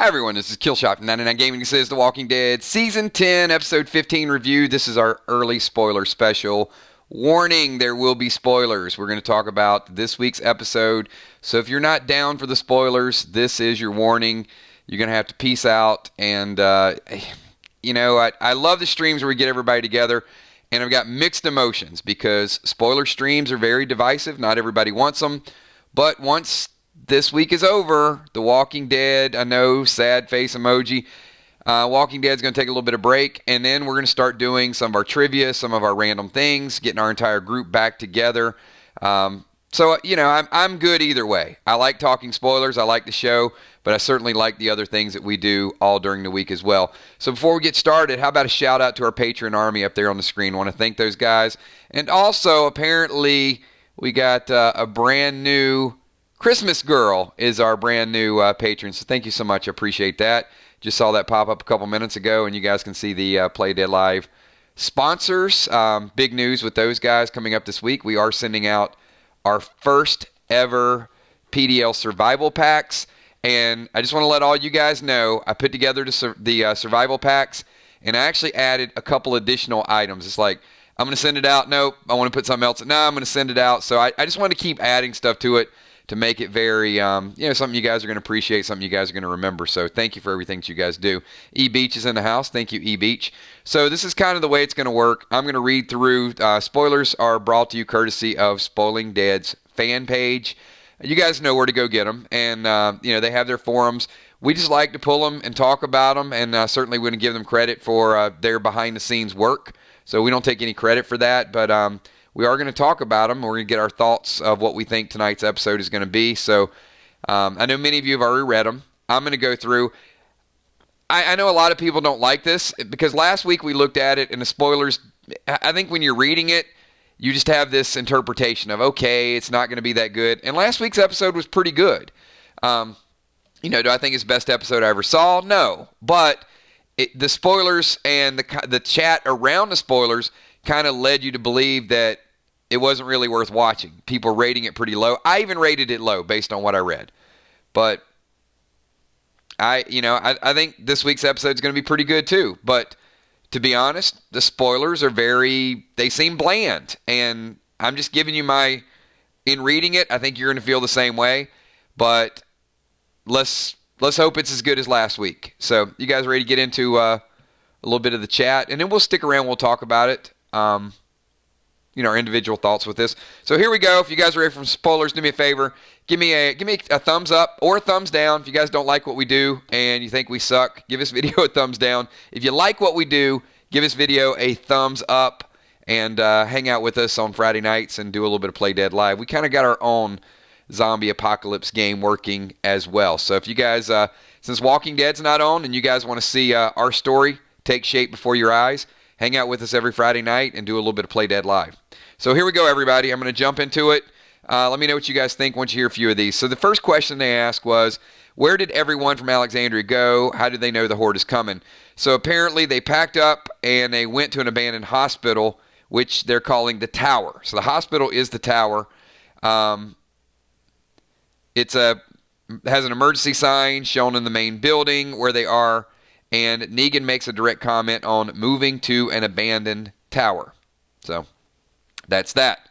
Hi everyone, this is Killshot from 99 Gaming. This is The Walking Dead Season 10, Episode 15 review. This is our early spoiler special. Warning, there will be spoilers. We're going to talk about this week's episode. So if you're not down for the spoilers, this is your warning. You're going to have to peace out. And, I love the streams where we get everybody together. And I've got mixed emotions because spoiler streams are very divisive. Not everybody wants them. But once this week is over, The Walking Dead, I know, sad face emoji. Walking Dead's going to take a little bit of break, and then we're going to start doing some of our trivia, some of our random things, getting our entire group back together. I'm good either way. I like talking spoilers. I like the show, but I certainly like the other things that we do all during the week as well. So before we get started, how about a shout out to our Patreon army up there on the screen? I want to thank those guys. And also, apparently, we got a brand new Christmas Girl is our brand new patron, so thank you so much. I appreciate that. Just saw that pop up a couple minutes ago, and you guys can see the Play Dead Live sponsors. Big news with those guys coming up this week. We are sending out our first ever PDL survival packs, and I just want to let all you guys know, I put together the survival packs, and I actually added a couple additional items. It's like, I'm going to send it out. Nope, I want to put something else. No, I'm going to send it out. So I just want to keep adding stuff to it, to make it very, something you guys are going to appreciate, something you guys are going to remember. So thank you for everything that you guys do. E-Beach is in the house. Thank you, E-Beach. So this is kind of the way it's going to work. I'm going to read through. Spoilers are brought to you courtesy of Spoiling Dead's fan page. You guys know where to go get them. And, they have their forums. We just like to pull them and talk about them. And certainly we wouldn't give them credit for their behind-the-scenes work. So we don't take any credit for that. But we are going to talk about them. We're going to get our thoughts of what we think tonight's episode is going to be. So I know many of you have already read them. I'm going to go through. I know a lot of people don't like this because last week we looked at it and the spoilers, I think when you're reading it, you just have this interpretation of, okay, it's not going to be that good. And last week's episode was pretty good. Do I think it's the best episode I ever saw? No. But the spoilers and the chat around the spoilers kind of led you to believe that it wasn't really worth watching. People rating it pretty low. I even rated it low based on what I read. But I think this week's episode is going to be pretty good too. But to be honest, the spoilers are they seem bland. And I'm just giving you in reading it, I think you're going to feel the same way. But let's hope it's as good as last week. So you guys ready to get into a little bit of the chat? And then we'll stick around. We'll talk about it. Our individual thoughts with this. So here we go. If you guys are ready for spoilers, do me a favor. Give me a thumbs up or a thumbs down. If you guys don't like what we do and you think we suck, give this video a thumbs down. If you like what we do, give this video a thumbs up and hang out with us on Friday nights and do a little bit of Play Dead Live. We kind of got our own zombie apocalypse game working as well. So if you guys, since Walking Dead's not on and you guys want to see our story take shape before your eyes, hang out with us every Friday night and do a little bit of Play Dead Live. So here we go, everybody. I'm going to jump into it. Let me know what you guys think once you hear a few of these. So the first question they asked was, where did everyone from Alexandria go? How did they know the horde is coming? So apparently they packed up and they went to an abandoned hospital, which they're calling the Tower. So the hospital is the Tower. It has an emergency sign shown in the main building where they are. And Negan makes a direct comment on moving to an abandoned tower. So that's that.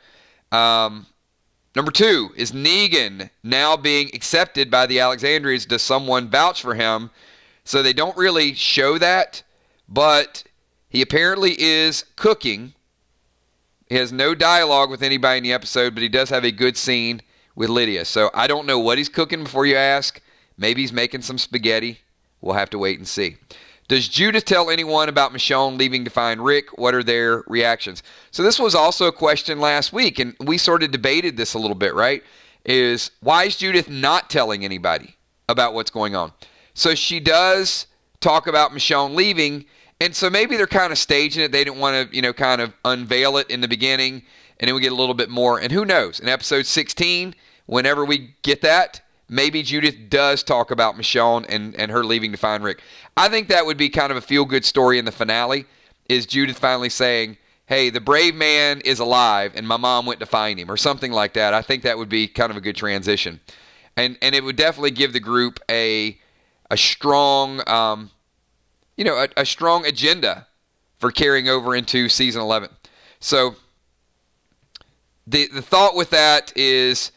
Number 2, is Negan now being accepted by the Alexandrians? Does someone vouch for him? So they don't really show that, but he apparently is cooking. He has no dialogue with anybody in the episode, but he does have a good scene with Lydia. So I don't know what he's cooking before you ask. Maybe he's making some spaghetti. We'll have to wait and see. Does Judith tell anyone about Michonne leaving to find Rick? What are their reactions? So this was also a question last week, and we sort of debated this a little bit, right? Why is Judith not telling anybody about what's going on? So she does talk about Michonne leaving, and so maybe they're kind of staging it. They didn't want to, kind of unveil it in the beginning, and then we get a little bit more. And who knows? In episode 16, whenever we get that, maybe Judith does talk about Michonne and her leaving to find Rick. I think that would be kind of a feel-good story in the finale, is Judith finally saying, hey, the brave man is alive and my mom went to find him, or something like that. I think that would be kind of a good transition. And it would definitely give the group a strong, a strong agenda for carrying over into season 11. So the thought with that is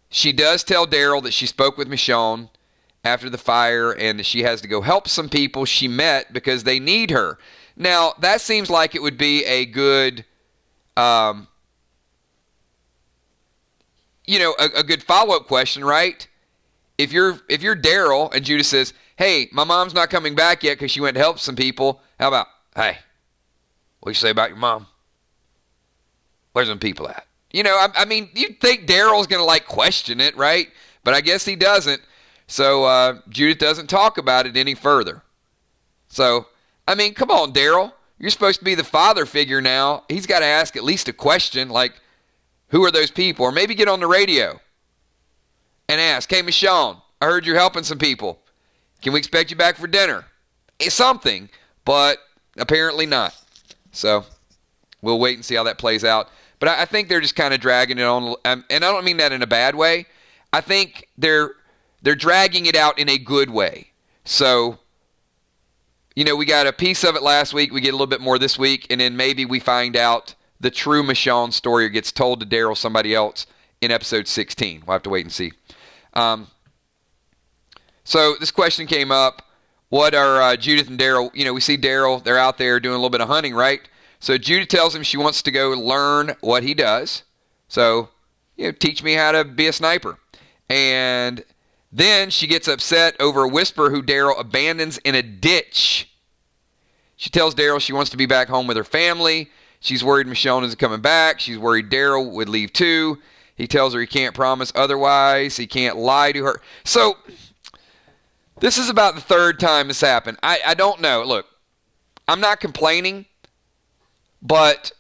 she does tell Daryl that she spoke with Michonne after the fire and that she has to go help some people she met because they need her. Now, that seems like it would be a good, a good follow-up question, right? If you're Daryl and Judith says, hey, my mom's not coming back yet because she went to help some people, how about, hey, what do you say about your mom? Where's them people at? I mean, you'd think Daryl's going to, question it, right? But I guess he doesn't. So Judith doesn't talk about it any further. So, I mean, come on, Daryl. You're supposed to be the father figure now. He's got to ask at least a question like, who are those people? Or maybe get on the radio and ask, hey, Michonne, I heard you're helping some people. Can we expect you back for dinner? It's something, but apparently not. So we'll wait and see how that plays out. But I think they're just kind of dragging it on. And I don't mean that in a bad way. I think they're dragging it out in a good way. So, we got a piece of it last week. We get a little bit more this week. And then maybe we find out the true Michonne story or gets told to Daryl somebody else in episode 16. We'll have to wait and see. So this question came up. What are Judith and Daryl? We see Daryl. They're out there doing a little bit of hunting, right? So Judith tells him she wants to go learn what he does. So, teach me how to be a sniper. And then she gets upset over a whisper who Daryl abandons in a ditch. She tells Daryl she wants to be back home with her family. She's worried Michonne isn't coming back. She's worried Daryl would leave too. He tells her he can't promise otherwise. He can't lie to her. So this is about the third time this happened. I don't know. Look, I'm not complaining, but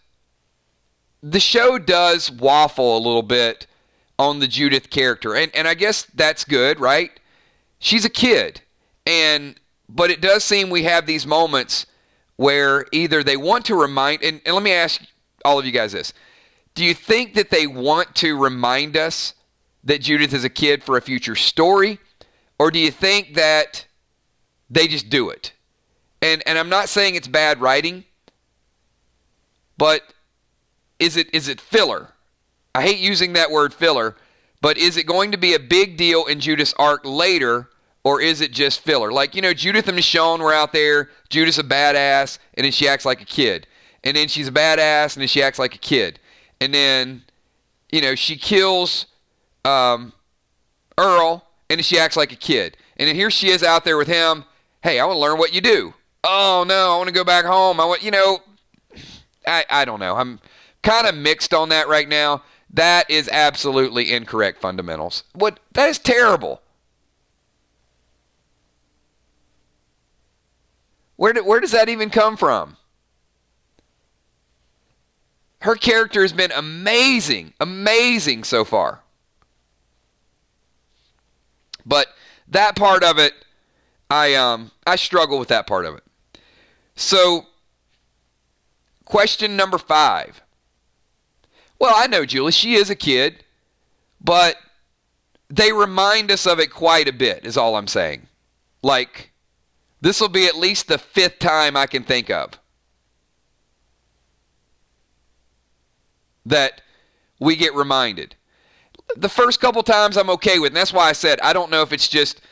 the show does waffle a little bit on the Judith character. And I guess that's good, right? She's a kid. But it does seem we have these moments where either they want to remind, and let me ask all of you guys this. Do you think that they want to remind us that Judith is a kid for a future story? Or do you think that they just do it? And I'm not saying it's bad writing, but is it filler? I hate using that word filler, but is it going to be a big deal in Judith's arc later, or is it just filler? Judith and Michonne were out there. Judith's a badass, and then she acts like a kid. And then she's a badass, and then she acts like a kid. And then, she kills Earl, and then she acts like a kid. And then here she is out there with him. Hey, I want to learn what you do. Oh, no, I want to go back home. I don't know. I'm kind of mixed on that right now. That is absolutely incorrect fundamentals. That is terrible. Where does that even come from? Her character has been amazing so far. But that part of it, I struggle with that part of it. So, question number 5. Well, I know, Julie, she is a kid, but they remind us of it quite a bit, is all I'm saying. This will be at least the 5th time I can think of that we get reminded. The first couple times I'm okay with, and that's why I said I don't know if it's just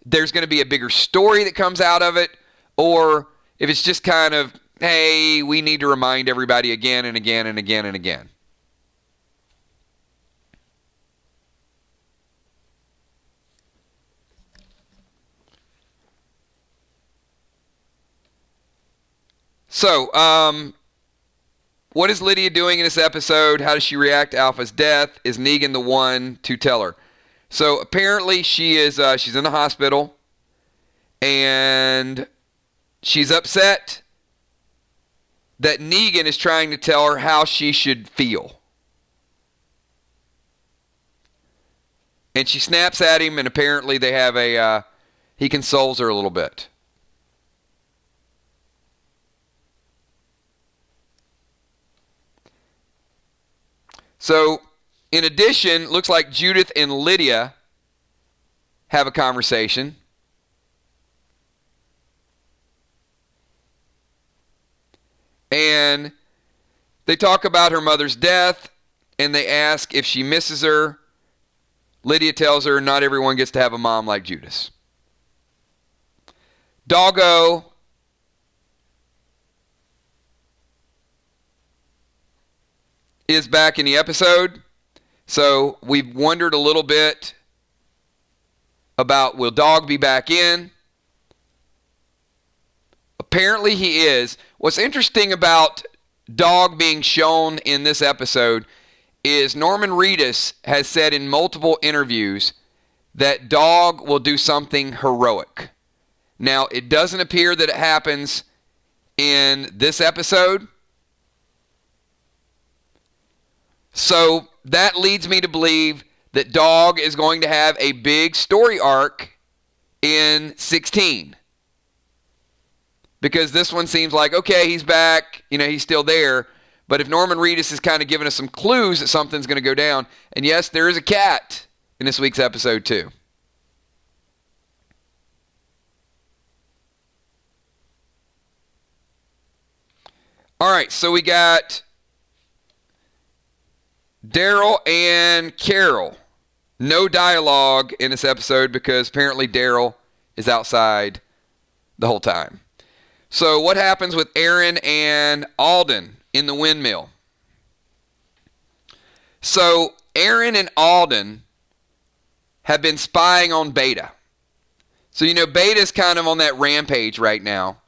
there's going to be a bigger story that comes out of it, or if it's just kind of, hey, we need to remind everybody again and again and again and again. So, what is Lydia doing in this episode? How does she react to Alpha's death? Is Negan the one to tell her? So apparently she's in the hospital, and she's upset that Negan is trying to tell her how she should feel. And she snaps at him, and apparently they have he consoles her a little bit. So, in addition, looks like Judith and Lydia have a conversation. And they talk about her mother's death, and they ask if she misses her. Lydia tells her not everyone gets to have a mom like Judith. Doggo is back in the episode. So we've wondered a little bit about, will Dog be back in? Apparently he is. What's interesting about Dog being shown in this episode is Norman Reedus has said in multiple interviews that Dog will do something heroic. Now, it doesn't appear that it happens in this episode. So that leads me to believe that Dog is going to have a big story arc in 16. Because this one seems like, okay, he's back, he's still there. But if Norman Reedus is kind of giving us some clues that something's going to go down, and yes, there is a cat in this week's episode too. All right, so we got Daryl and Carol. No dialogue in this episode because apparently Daryl is outside the whole time. So what happens with Aaron and Alden in the windmill? So Aaron and Alden have been spying on Beta. So Beta's kind of on that rampage right now.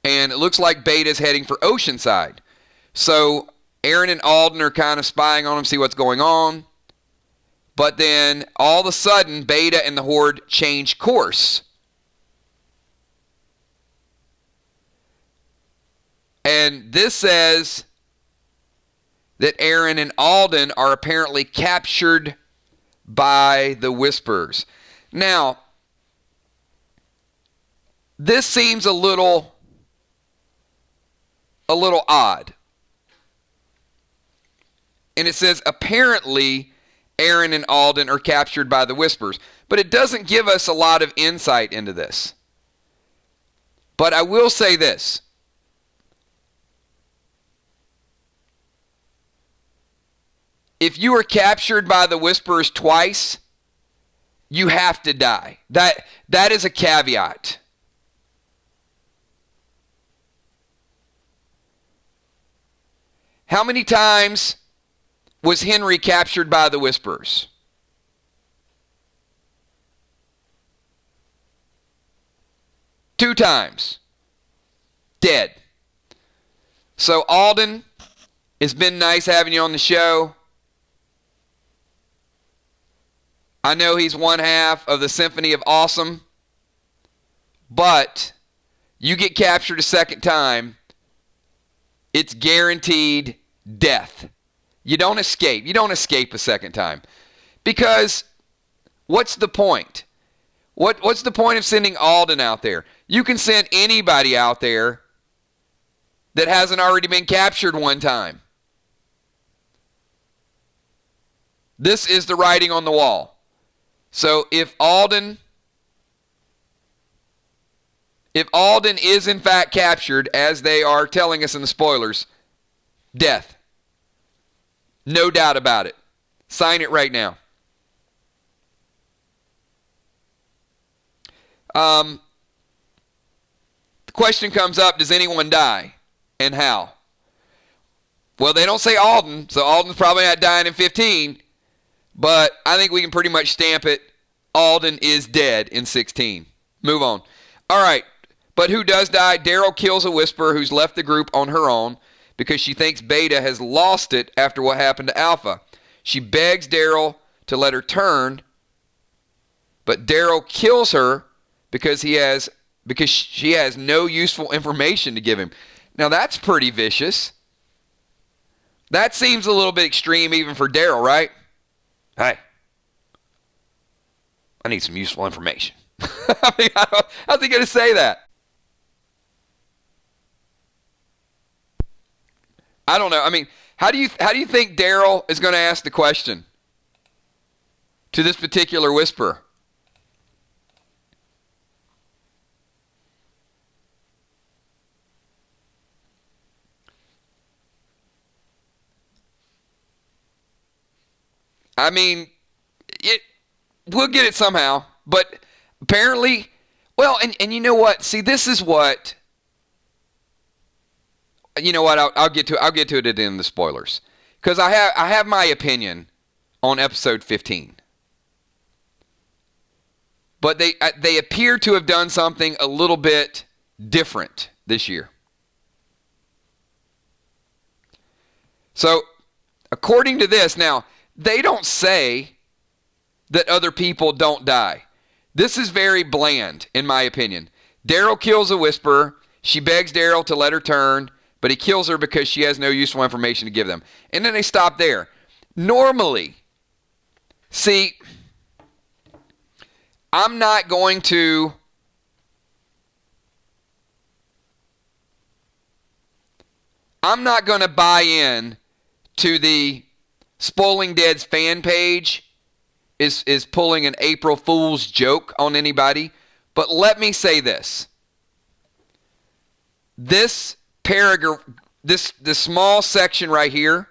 And it looks like Beta's heading for Oceanside. So Aaron and Alden are kind of spying on him, see what's going on. But then all of a sudden, Beta and the Horde change course. And this says that Aaron and Alden are apparently captured by the Whisperers. Now, this seems a little odd. And it says apparently Aaron and Alden are captured by the Whisperers. But it doesn't give us a lot of insight into this. But I will say this. If you are captured by the Whisperers twice, you have to die. That is a caveat. How many times was Henry captured by the Whisperers? 2 times. Dead. So Alden, it's been nice having you on the show. I know he's one half of the Symphony of Awesome, but you get captured a second time, it's guaranteed death. You don't escape. You don't escape a second time. Because what's the point? What's the point of sending Alden out there? You can send anybody out there that hasn't already been captured one time. This is the writing on the wall. So if Alden is in fact captured, as they are telling us in the spoilers, death. No doubt about it. Sign it right now. The question comes up, does anyone die? And how? Well, they don't say Alden, so Alden's probably not dying in 15. But I think we can pretty much stamp it. Alden is dead in 16. Move on. All right. But who does die? Daryl kills a Whisperer who's left the group on her own because she thinks Beta has lost it after what happened to Alpha. She begs Daryl to let her turn, but Daryl kills her because she has no useful information to give him. Now that's pretty vicious. That seems a little bit extreme even for Daryl, right? Hey, I need some useful information. How's he going to say that? I don't know. I mean, how do you think Daryl is going to ask the question to this particular Whisperer? I mean, we'll get it somehow. But apparently, well, and you know what? See, this is what. You know what? I'll get to it. I'll get to it at the end of the spoilers, because I have my opinion on episode 15. But they appear to have done something a little bit different this year. So, according to this, now, they don't say that other people don't die. This is very bland, in my opinion. Daryl kills a Whisperer. She begs Daryl to let her turn, but he kills her because she has no useful information to give them. And then they stop there. Normally, see, I'm not going to buy in to the Spoiling Dead's fan page is pulling an April Fool's joke on anybody. But let me say this. This paragraph, this small section right here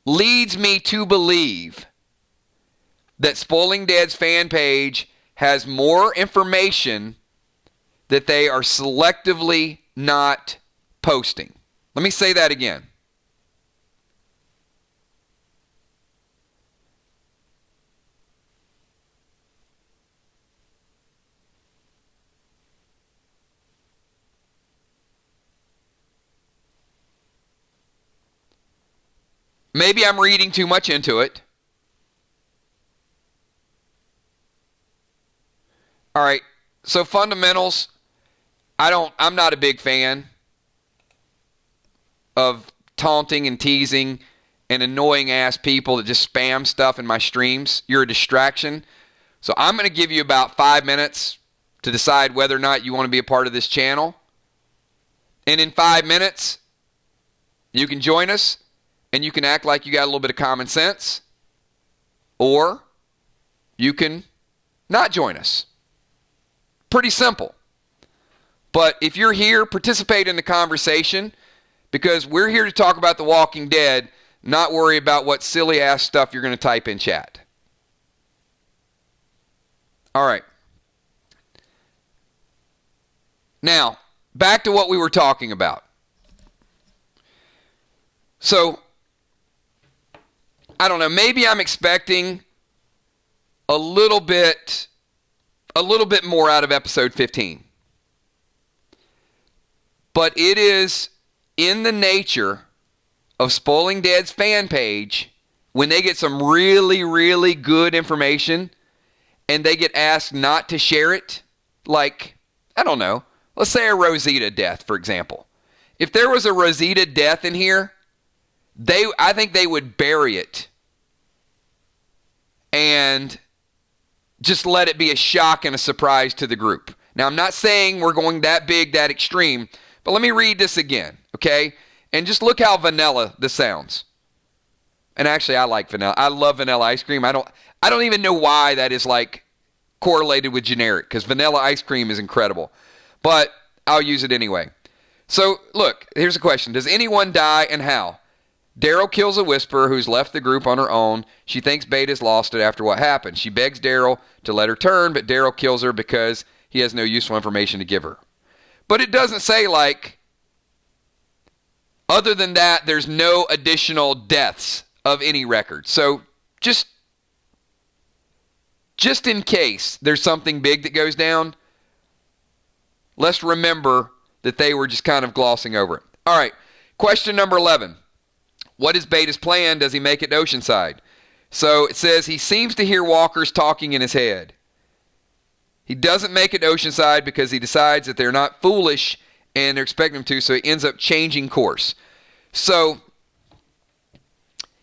leads me to believe that Spoiling Dead's fan page has more information that they are selectively not posting. Let me say that again. Maybe I'm reading too much into it. All right, so fundamentals, I'm not a big fan of taunting and teasing and annoying ass people that just spam stuff in my streams. You're a distraction. So I'm going to give you about 5 minutes to decide whether or not you want to be a part of this channel. And in 5 minutes, you can join us and you can act like you got a little bit of common sense, or you can not join us. Pretty simple. But if you're here, participate in the conversation, because we're here to talk about The Walking Dead, not worry about what silly ass stuff you're going to type in chat. All right. Now, back to what we were talking about. So, I don't know, maybe I'm expecting a little bit more out of episode 15. But it is in the nature of Spoiling Dead's fan page, when they get some really, really good information and they get asked not to share it, like, I don't know, let's say a Rosita death, for example. If there was a Rosita death in here, I think they would bury it and just let it be a shock and a surprise to the group. Now, I'm not saying we're going that big, that extreme, but let me read this again, okay? And just look how vanilla this sounds. And actually, I like vanilla. I love vanilla ice cream. I don't even know why that is like correlated with generic, because vanilla ice cream is incredible. But I'll use it anyway. So, look, here's a question. Does anyone die, and how? Daryl kills a Whisperer who's left the group on her own. She thinks Beta's lost it after what happened. She begs Daryl to let her turn, but Daryl kills her because he has no useful information to give her. But it doesn't say, like, other than that, there's no additional deaths of any record. So just in case there's something big that goes down, let's remember that they were just kind of glossing over it. All right, question number 11. What is Beta's plan? Does he make it to Oceanside? So it says he seems to hear walkers talking in his head. He doesn't make it to Oceanside because he decides that they're not foolish and they're expecting him to, so he ends up changing course. So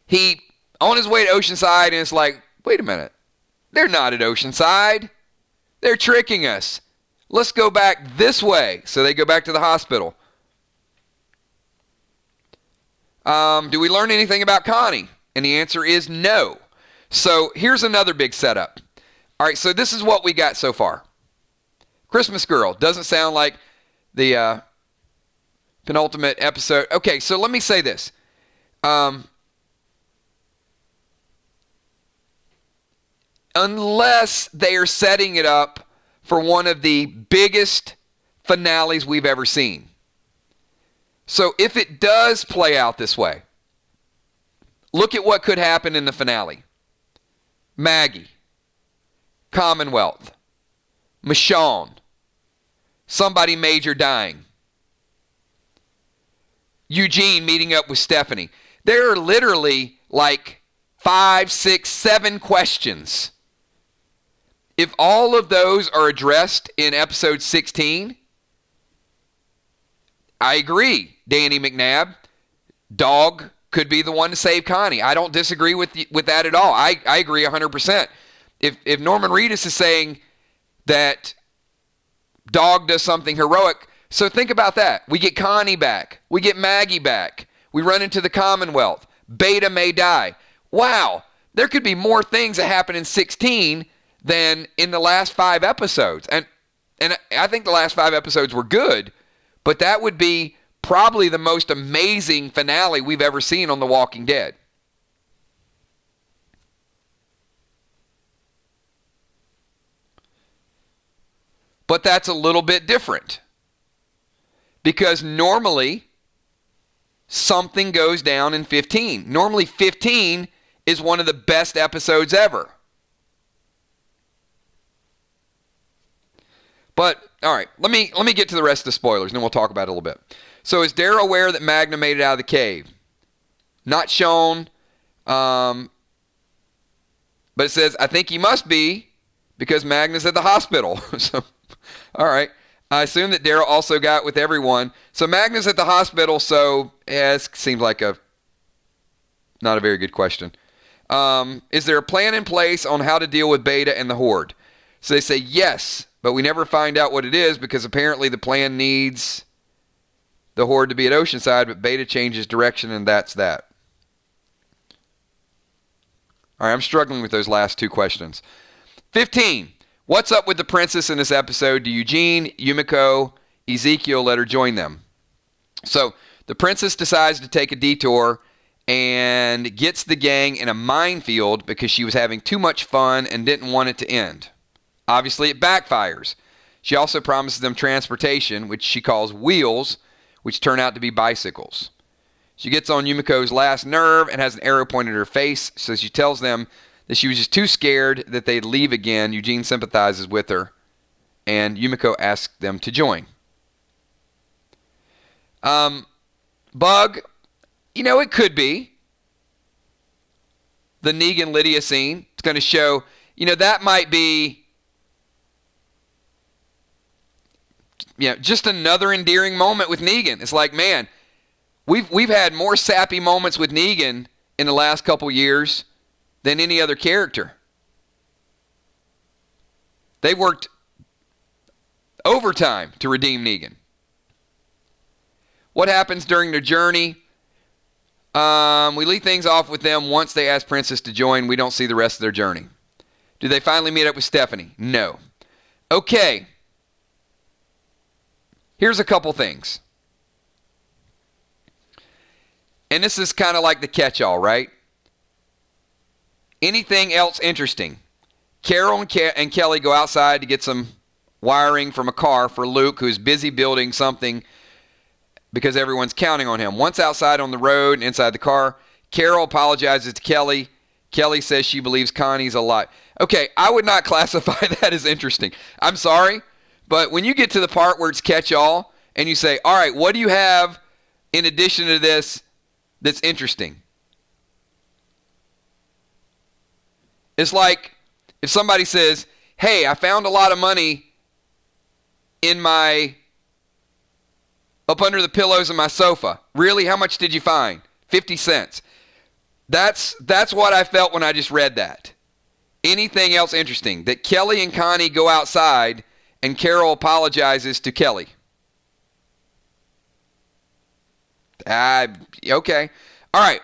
he, on his way to Oceanside, and it's like, wait a minute. They're not at Oceanside. They're tricking us. Let's go back this way. So they go back to the hospital. Do we learn anything about Connie? And the answer is no. So here's another big setup. All right, so this is what we got so far. Christmas Girl. Doesn't sound like the penultimate episode. Okay, so let me say this. unless they are setting it up for one of the biggest finales we've ever seen. So if it does play out this way, look at what could happen in the finale. Maggie, Commonwealth, Michonne, somebody major dying, Eugene meeting up with Stephanie. There are literally like 5, 6, 7 questions. If all of those are addressed in episode 16, I agree. Danny McNabb, Dog could be the one to save Connie. I don't disagree with that at all. I agree 100%. If Norman Reedus is saying that Dog does something heroic, so think about that. We get Connie back. We get Maggie back. We run into the Commonwealth. Beta may die. Wow. There could be more things that happen in 16 than in the last 5 episodes. And I think the last 5 episodes were good, but that would be probably the most amazing finale we've ever seen on The Walking Dead. But that's a little bit different. Because normally, something goes down in 15. Normally, 15 is one of the best episodes ever. But, all right, let me get to the rest of the spoilers, and then we'll talk about it a little bit. So is Daryl aware that Magna made it out of the cave? Not shown, but it says, I think he must be, because Magna's at the hospital. So, all right. I assume that Daryl also got with everyone. So Magna's at the hospital, so it seems like not a very good question. Is there a plan in place on how to deal with Beta and the Horde? So they say yes, but we never find out what it is because apparently the plan needs the Horde to be at Oceanside, but Beta changes direction and that's that. All right, I'm struggling with those last 2 questions. 15. What's up with the princess in this episode? Do Eugene, Yumiko, Ezekiel let her join them? So the princess decides to take a detour and gets the gang in a minefield because she was having too much fun and didn't want it to end. Obviously, it backfires. She also promises them transportation, which she calls wheels, which turn out to be bicycles. She gets on Yumiko's last nerve and has an arrow pointed at her face, so she tells them that she was just too scared that they'd leave again. Eugene sympathizes with her, and Yumiko asks them to join. Bug, it could be. The Negan Lydia scene, it's going to show, that might be, just another endearing moment with Negan. It's like, man, we've had more sappy moments with Negan in the last couple years than any other character. They worked overtime to redeem Negan. What happens during their journey? We leave things off with them once they ask Princess to join. We don't see the rest of their journey. Do they finally meet up with Stephanie? No. Okay. Here's a couple things. And this is kind of like the catch-all, right? Anything else interesting? Carol and Kelly go outside to get some wiring from a car for Luke, who's busy building something because everyone's counting on him. Once outside on the road and inside the car, Carol apologizes to Kelly. Kelly says she believes Connie's alive. Okay, I would not classify that as interesting. I'm sorry, but when you get to the part where it's catch-all and you say, all right, what do you have in addition to this that's interesting? It's like if somebody says, hey, I found a lot of money up under the pillows of my sofa. Really? How much did you find? 50 cents. That's what I felt when I just read that. Anything else interesting? That Kelly and Connie go outside and Carol apologizes to Kelly. Okay. All right.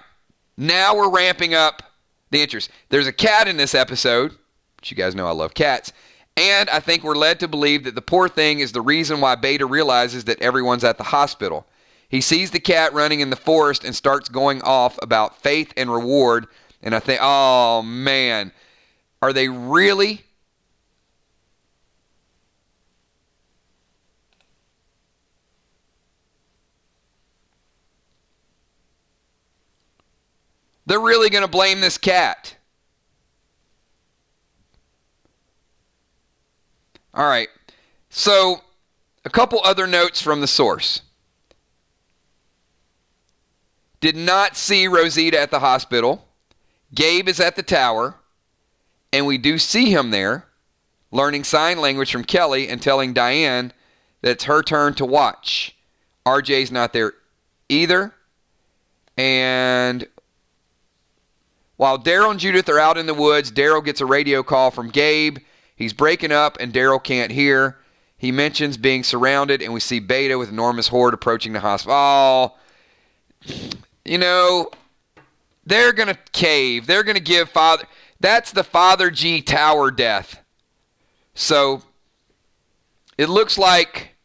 Now we're ramping up the interest. There's a cat in this episode, which you guys know I love cats, and I think we're led to believe that the poor thing is the reason why Beta realizes that everyone's at the hospital. He sees the cat running in the forest and starts going off about faith and reward, and I think, oh man, Are they really? They're really going to blame this cat. All right. So, a couple other notes from the source. Did not see Rosita at the hospital. Gabe is at the tower. And we do see him there, learning sign language from Kelly and telling Diane that it's her turn to watch. RJ's not there either. And while Daryl and Judith are out in the woods, Daryl gets a radio call from Gabe. He's breaking up and Daryl can't hear. He mentions being surrounded, and we see Beta with enormous horde approaching the hospital. Oh, you know, they're going to cave. They're going to give Father... That's the Father G tower death. So, it looks like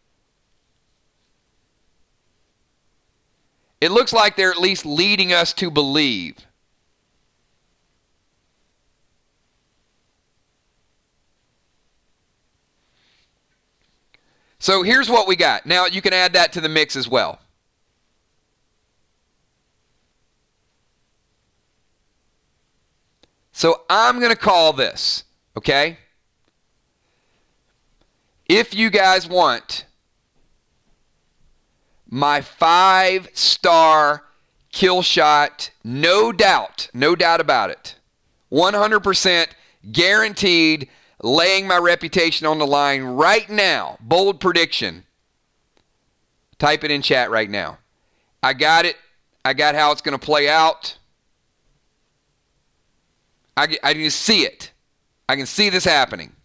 they're at least leading us to believe. So here's what we got. Now you can add that to the mix as well. So I'm going to call this, okay? If you guys want my 5-star kill shot, no doubt about it, 100% guaranteed, laying my reputation on the line right now, bold prediction, type it in chat right now. I got it. I got how it's going to play out. I can see it. I can see this happening.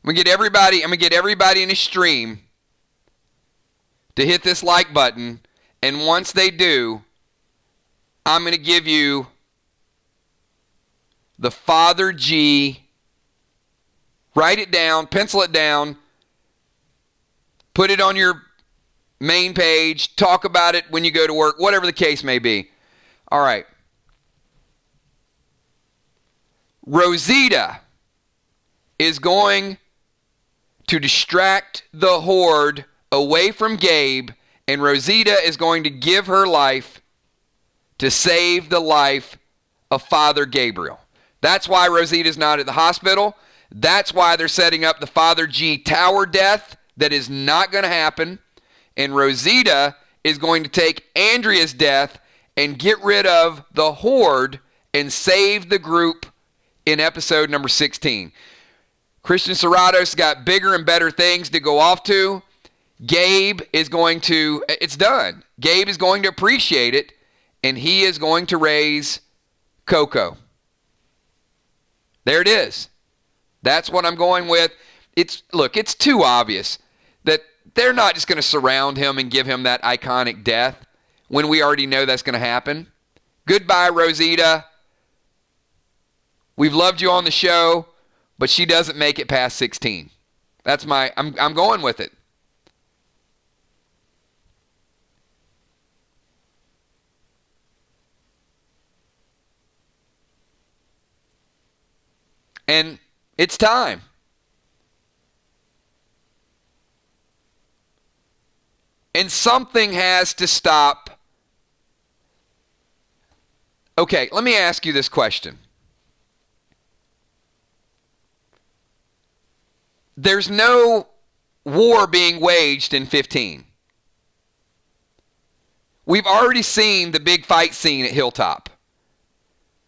I'm gonna get everybody in the stream to hit this like button, and once they do, I'm gonna give you the Father G. Write it down, pencil it down, put it on your main page, talk about it when you go to work, whatever the case may be. All right. Rosita is going to distract the horde away from Gabe, and Rosita is going to give her life to save the life of Father Gabriel. That's why Rosita's not at the hospital. That's why they're setting up the Father G tower death. That is not going to happen. And Rosita is going to take Andrea's death and get rid of the horde and save the group in episode number 16. Christian Serrato's got bigger and better things to go off to. Gabe is going to, it's done. Gabe is going to appreciate it, and he is going to raise Coco. There it is. That's what I'm going with. It's too obvious that they're not just going to surround him and give him that iconic death when we already know that's going to happen. Goodbye, Rosita. We've loved you on the show, but she doesn't make it past 16. I'm going with it. And it's time. And something has to stop. Okay, let me ask you this question. There's no war being waged in 15. We've already seen the big fight scene at Hilltop.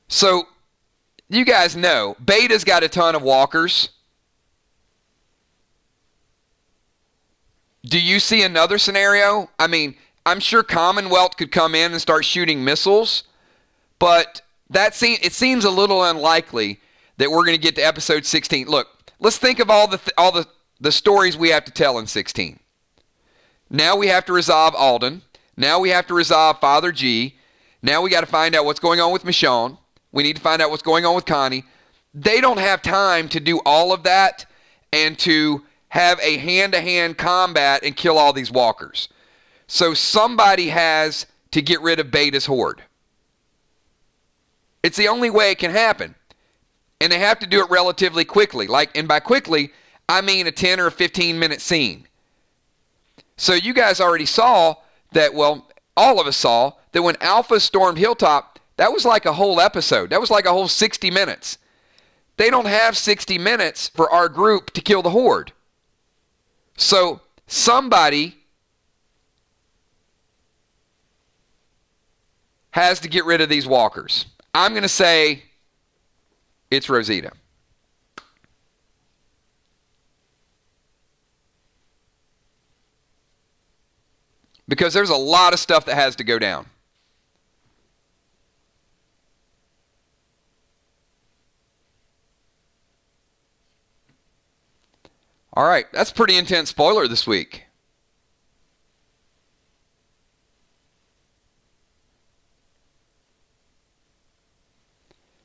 So, you guys know, Beta's got a ton of walkers. Do you see another scenario? I mean, I'm sure Commonwealth could come in and start shooting missiles, but it seems a little unlikely that we're going to get to episode 16. Look, let's think of all the stories we have to tell in 16. Now we have to resolve Alden. Now we have to resolve Father G. Now we got to find out what's going on with Michonne. We need to find out what's going on with Connie. They don't have time to do all of that and to have a hand-to-hand combat and kill all these walkers. So somebody has to get rid of Beta's horde. It's the only way it can happen. And they have to do it relatively quickly. And by quickly, I mean a 10 or a 15-minute scene. So you guys already saw that, well, all of us saw that when Alpha stormed Hilltop, that was like a whole episode. That was like a whole 60 minutes. They don't have 60 minutes for our group to kill the horde. So somebody has to get rid of these walkers. I'm going to say it's Rosita. Because there's a lot of stuff that has to go down. All right, that's a pretty intense spoiler this week.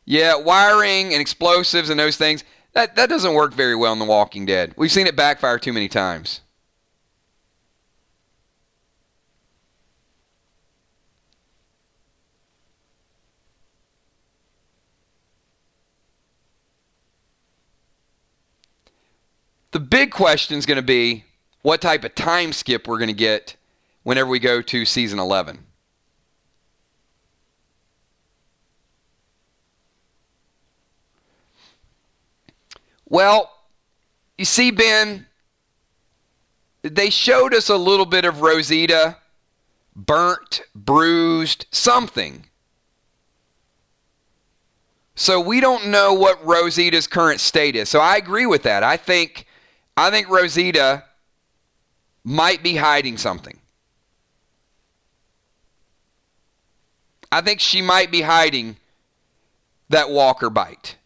Yeah, wiring and explosives and those things, that doesn't work very well in The Walking Dead. We've seen it backfire too many times. The big question is going to be what type of time skip we're going to get whenever we go to season 11. Well, you see, Ben, they showed us a little bit of Rosita, burnt, bruised, something. So we don't know what Rosita's current state is. So I agree with that. I think Rosita might be hiding something. I think she might be hiding that walker bite.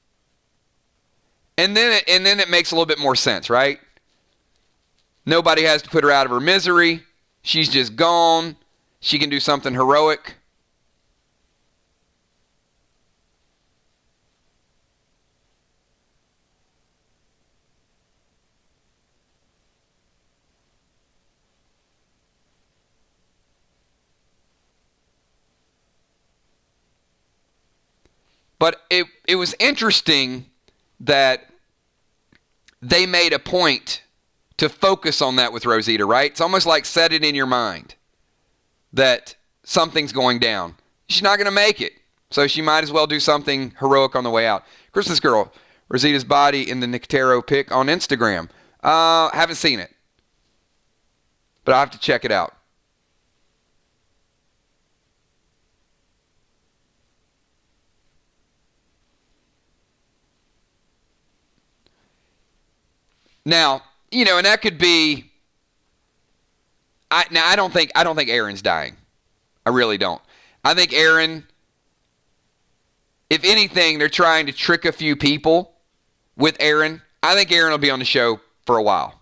And then it makes a little bit more sense, right? Nobody has to put her out of her misery. She's just gone. She can do something heroic. But it was interesting that they made a point to focus on that with Rosita, right? It's almost like set it in your mind that something's going down. She's not going to make it, so she might as well do something heroic on the way out. Christmas Girl, Rosita's body in the Nictero pic on Instagram. Haven't seen it, but I'll have to check it out. Now, and that could be. I don't think Aaron's dying. I really don't. I think Aaron, if anything, they're trying to trick a few people with Aaron. I think Aaron will be on the show for a while.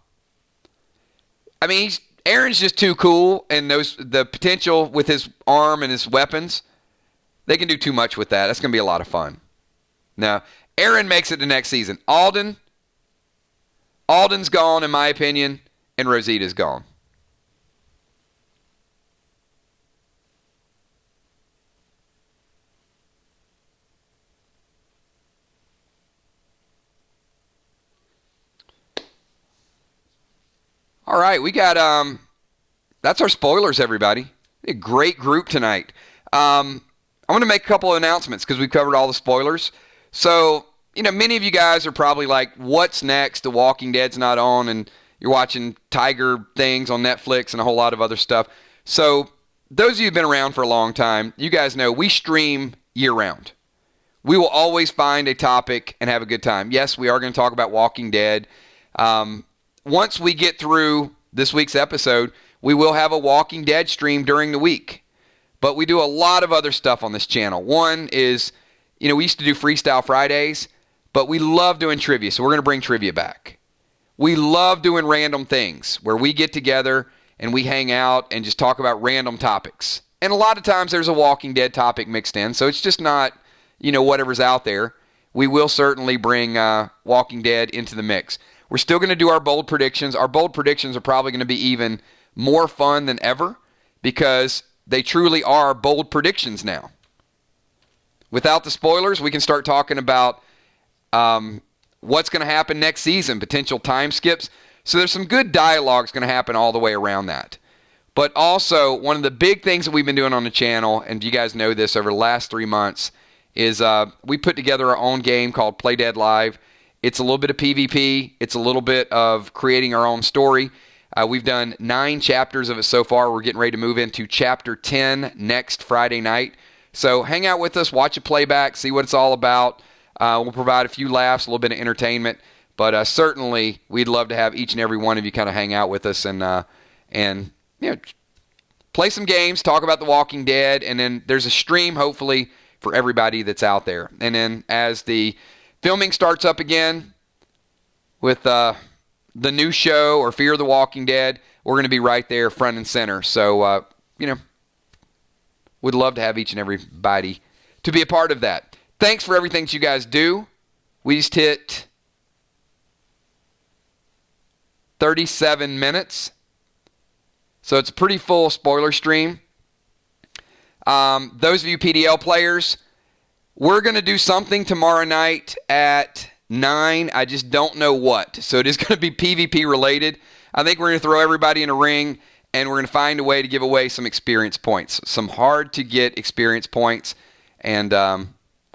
I mean, Aaron's just too cool, and the potential with his arm and his weapons, they can do too much with that. That's going to be a lot of fun. Now, Aaron makes it to next season. Alden's gone, in my opinion, and Rosita's gone. All right, we got, that's our spoilers, everybody. A great group tonight. I'm going to make a couple of announcements because we've covered all the spoilers. So, many of you guys are probably like, what's next? The Walking Dead's not on, and you're watching Tiger things on Netflix and a whole lot of other stuff. So, those of you who've been around for a long time, you guys know we stream year-round. We will always find a topic and have a good time. Yes, we are going to talk about Walking Dead. Once we get through this week's episode, we will have a Walking Dead stream during the week. But we do a lot of other stuff on this channel. One is, we used to do Freestyle Fridays, but we love doing trivia, so we're going to bring trivia back. We love doing random things where we get together and we hang out and just talk about random topics. And a lot of times there's a Walking Dead topic mixed in, so it's just not, whatever's out there. We will certainly bring Walking Dead into the mix. We're still going to do our bold predictions. Our bold predictions are probably going to be even more fun than ever because they truly are bold predictions now. Without the spoilers, we can start talking about what's going to happen next season, potential time skips. So there's some good dialogues going to happen all the way around that. But also, one of the big things that we've been doing on the channel, and you guys know this over the last 3 months, is we put together our own game called Play Dead Live. It's a little bit of PvP. It's a little bit of creating our own story. We've done 9 chapters of it so far. We're getting ready to move into Chapter 10 next Friday night. So hang out with us, watch a playback, see what it's all about. We'll provide a few laughs, a little bit of entertainment. But certainly, we'd love to have each and every one of you kind of hang out with us and play some games, talk about The Walking Dead, and then there's a stream, hopefully, for everybody that's out there. And then as the filming starts up again with the new show or Fear the Walking Dead, we're going to be right there front and center. So, would love to have each and everybody to be a part of that. Thanks for everything that you guys do. We just hit 37 minutes. So it's a pretty full spoiler stream. Those of you PDL players, we're going to do something tomorrow night at 9. I just don't know what. So it is going to be PvP related. I think we're going to throw everybody in a ring, and we're going to find a way to give away some experience points. Some hard to get experience points. And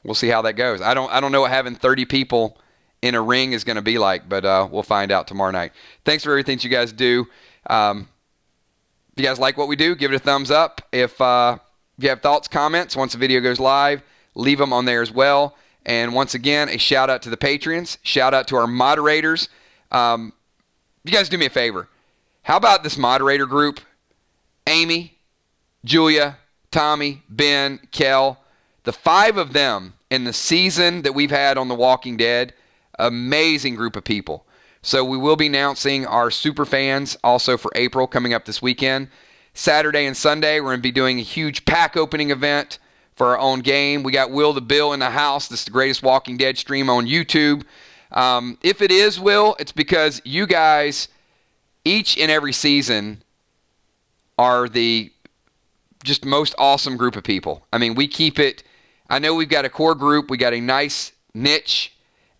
we'll see how that goes. I don't know what having 30 people in a ring is going to be like, but we'll find out tomorrow night. Thanks for everything that you guys do. If you guys like what we do, give it a thumbs up. If you have thoughts, comments, once the video goes live, leave them on there as well. And once again, a shout out to the patrons. Shout out to our moderators. You guys do me a favor. How about this moderator group? Amy, Julia, Tommy, Ben, Kel. The 5 of them in the season that we've had on The Walking Dead. Amazing group of people. So we will be announcing our super fans also for April coming up this weekend. Saturday and Sunday, we're going to be doing a huge pack opening event for our own game. We got Will the Bill in the house. This is the greatest Walking Dead stream on YouTube. If it is Will, it's because you guys, each and every season, are the just most awesome group of people. I mean, we keep it. I know we've got a core group. We got a nice niche.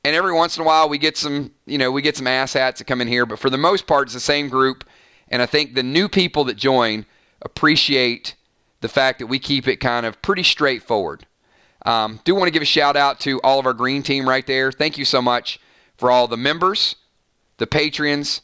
And every once in a while, we get some asshats that come in here. But for the most part, it's the same group. And I think the new people that join appreciate the fact that we keep it kind of pretty straightforward. Do want to give a shout out to all of our green team right there. Thank you so much for all the members, the Patreons,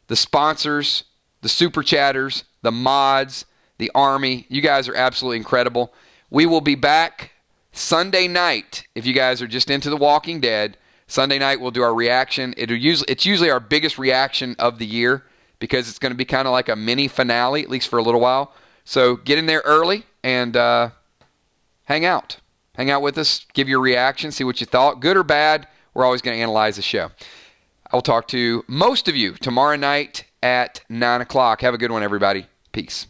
the sponsors, the super chatters, the mods, the army. You guys are absolutely incredible. We will be back Sunday night. If you guys are just into The Walking Dead, Sunday night we'll do our reaction. It's usually our biggest reaction of the year because it's going to be kind of like a mini finale, at least for a little while. So get in there early and hang out. Hang out with us, give your reaction, see what you thought. Good or bad, we're always going to analyze the show. I will talk to most of you tomorrow night at 9 o'clock. Have a good one, everybody. Peace.